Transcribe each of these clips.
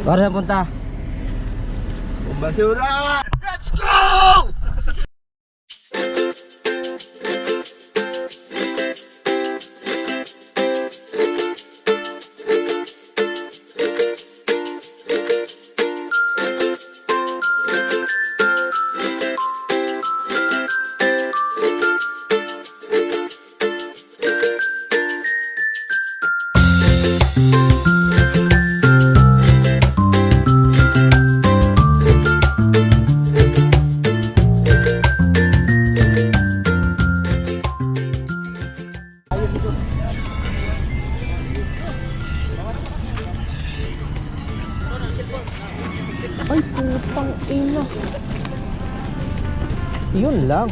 Para saan punta? Basura! Let's go! Ay, putang ina. Yun lang.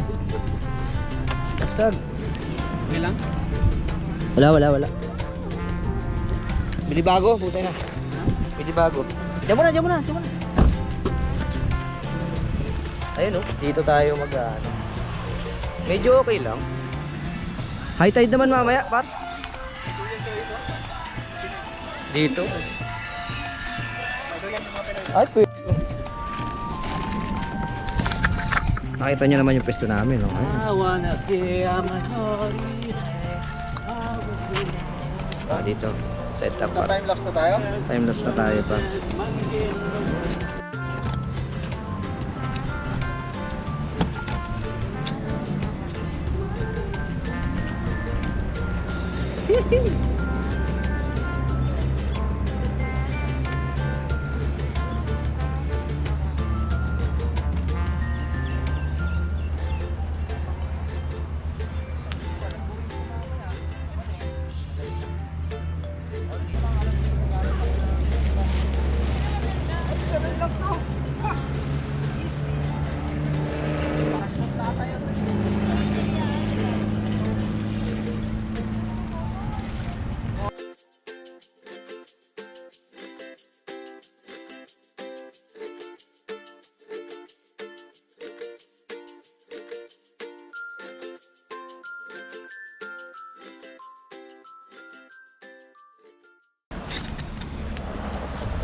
Basag. Okay lang? Wala. Bili bago, butay na. Bili bago. Diyan mo na. Ayun oh, dito tayo ano. Medyo okay lang. High tide naman mamaya, par. Dito. Ay, nakita niyo naman yung pwesto namin, no? I wanna be a Dito. Set up pa. Time lapse na tayo? Time lapse na tayo pa.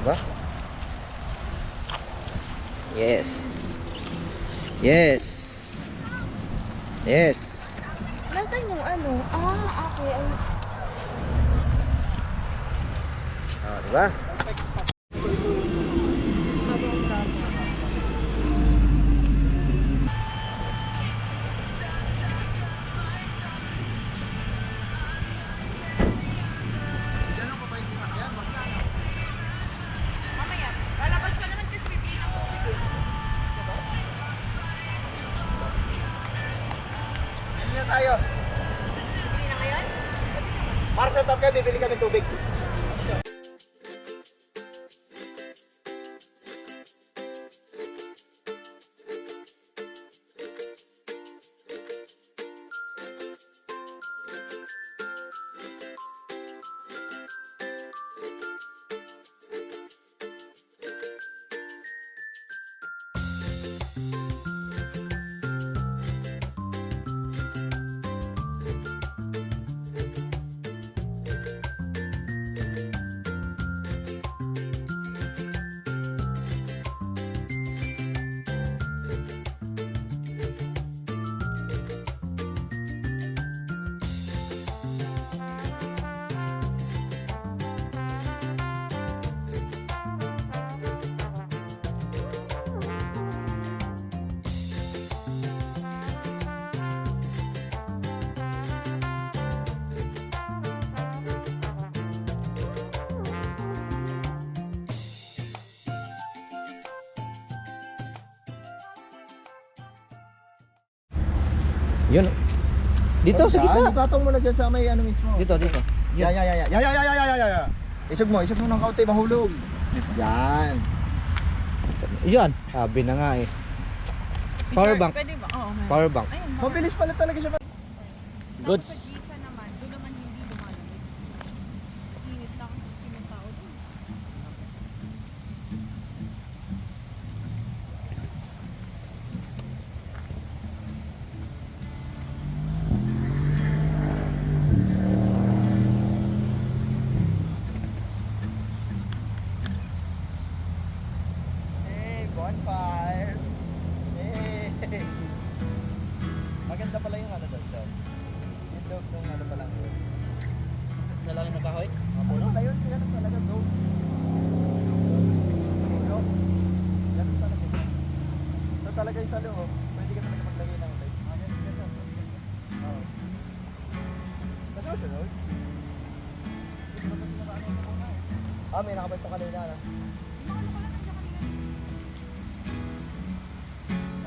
Diba? Yes. Nasaan yung ano? Okay. Diba? Mamaya, lalabas ka naman kasi bibili ako. Bili na tayo. Bibili na ngayon? Para set up kayo, bibili kami tubig. Yun. Dito sa gitna. Ipatong mo na dyan sa may ano mismo. Dito. Ya. Isog mo ng kaunti, mahulog. Yan. Yan. Sabi na nga eh. Power bank. Pwede ba? Oo. meron. Power bank. Ayun, Mabilis pala talaga siya. Goods. Sa Gisa naman, doon naman hindi lumalamig. Init lang kasi yung tao doon. rin sa loob, pwede ka talaga maglagay ng tape. Oo. Nasusunod? May nakabesto kanina na.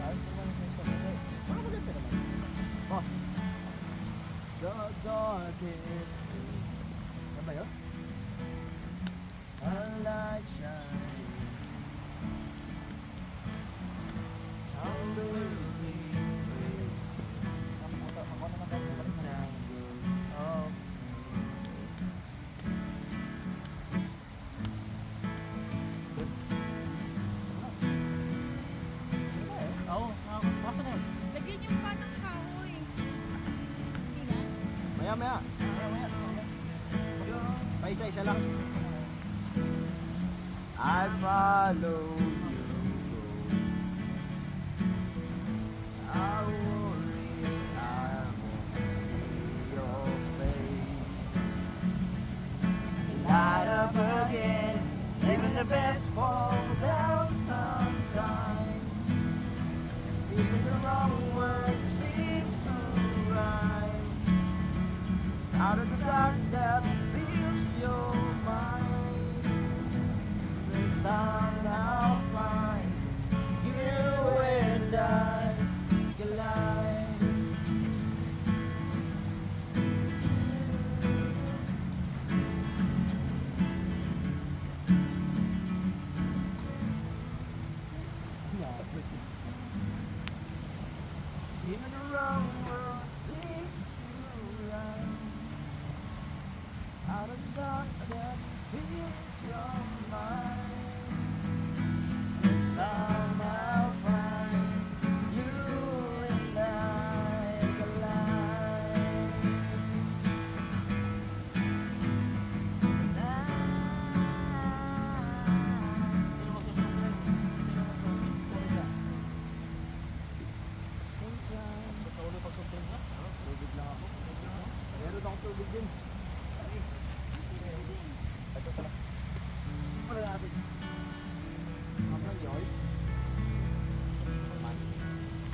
Ayos naman yung besto nila eh. Baka maganda naman. Oh. The darkest day. Ano ba yun? A light shining. How will we break? Ako naman tayo yung oh. Oo, pasok mo. Lagyan yung pa ng kahoy. Hindi na. Maya. Isa lang. I follow you. I worry, I won't see your face. Light up again, even the best fall down sometimes. Even the wrong word seems to rhyme. Out of the dark that fills your mind, we somehow find you and I collide. Even the wrong word seems to rhyme. Out of the dark that fills your mind, we somehow find you and I collide. Sino magsusunod? Ba't sa ulo pagsumpin ka? Tubig lang ako. Meron akong tubig din. Ito pala. Wala natin. Kapag yoy.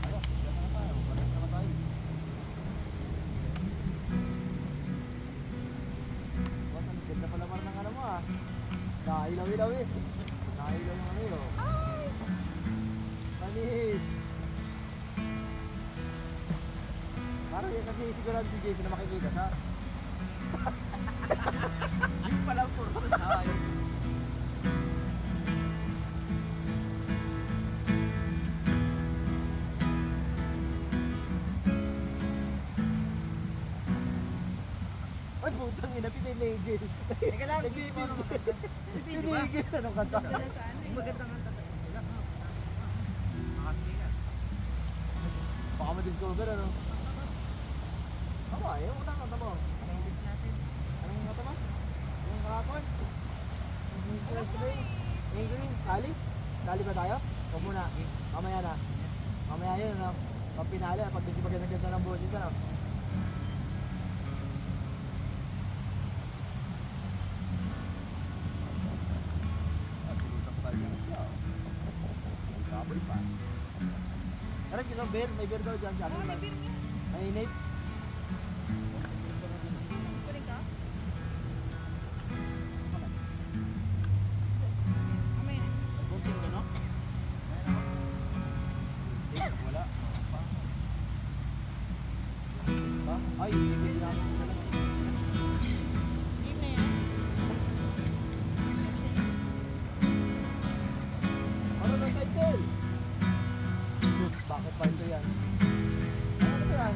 Ayaw, yan na tayo. Pares na tayo. Ba't ang ganda pala parang ng ano mo ah. Nakahilaw-hilaw eh. Nakahilaw yung ano yun. Ay! Panis! Parang yan kasi sigurado si Jason na makikita sa... Yung pala po. Ay. Ay, putang ina, pinigil. Teka lang, Pinigil, anong kanta? magandang kanta sa kanila. Baka ma-discover, ano? Tama, yung unang kanta mo. Playlist natin. Anong kanta mo? Yung kahapon? Ingrid, Sally? Sally ba tayo? Huwag muna. Mamaya na. Mamaya yun, ano? Pag pinali, pag hindi maganda ng boses, ano? Kaboy pa. Alam nyo, beer? May beer daw dyan. Oh, may beer niya. May Nate. Kunin ka? Mamaya na. Bunting ka, no? Wala. Pa? Ay, hindi ko namin ito lang. Game na yan. Ano ng title? Bakit pa ito yan? Ano ito yan?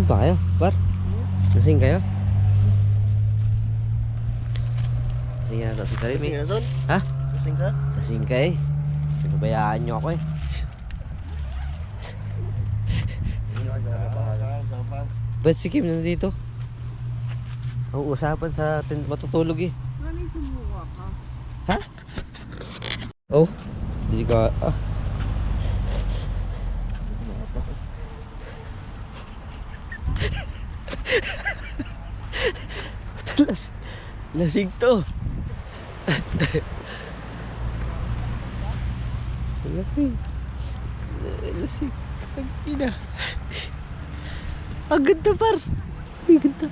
pa kayo, par? Lasing kayo? Lasing yata si Karim Lasing eh. ka, Son? Ha? Lasing ka? Lasing ka eh. Pinabayaan nyo ako eh. Ba't si Kim nandito? Ang usapan sa tent matutulog eh. Ano yung sumuka ka? Ha? Oh, hindi ka... Ah. Lasing to. Lasing. Lasing. Tangina. Ang ganda par. Ang ganda.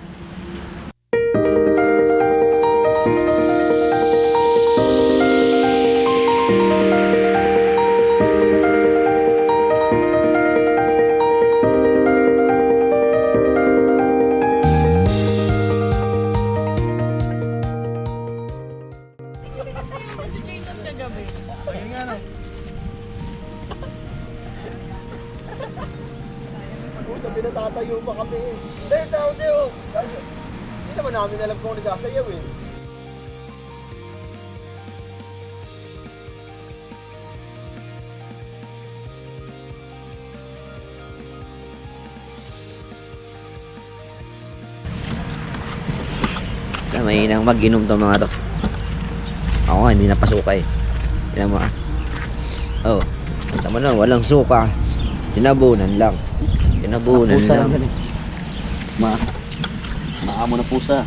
Si Jason kagabi. Ayun nga, no? Puta, pinatatayo pa kami eh. Hindi, tao, Teo. Hindi naman namin alam kung nagsasayaw eh. Kamay nang mag-inom to mga to. Ako nga, hindi napasuka eh. Tignan mo ah. Oh, tama na, walang suka. Tinabunan lang. Tinabunan lang. Maamo na pusa.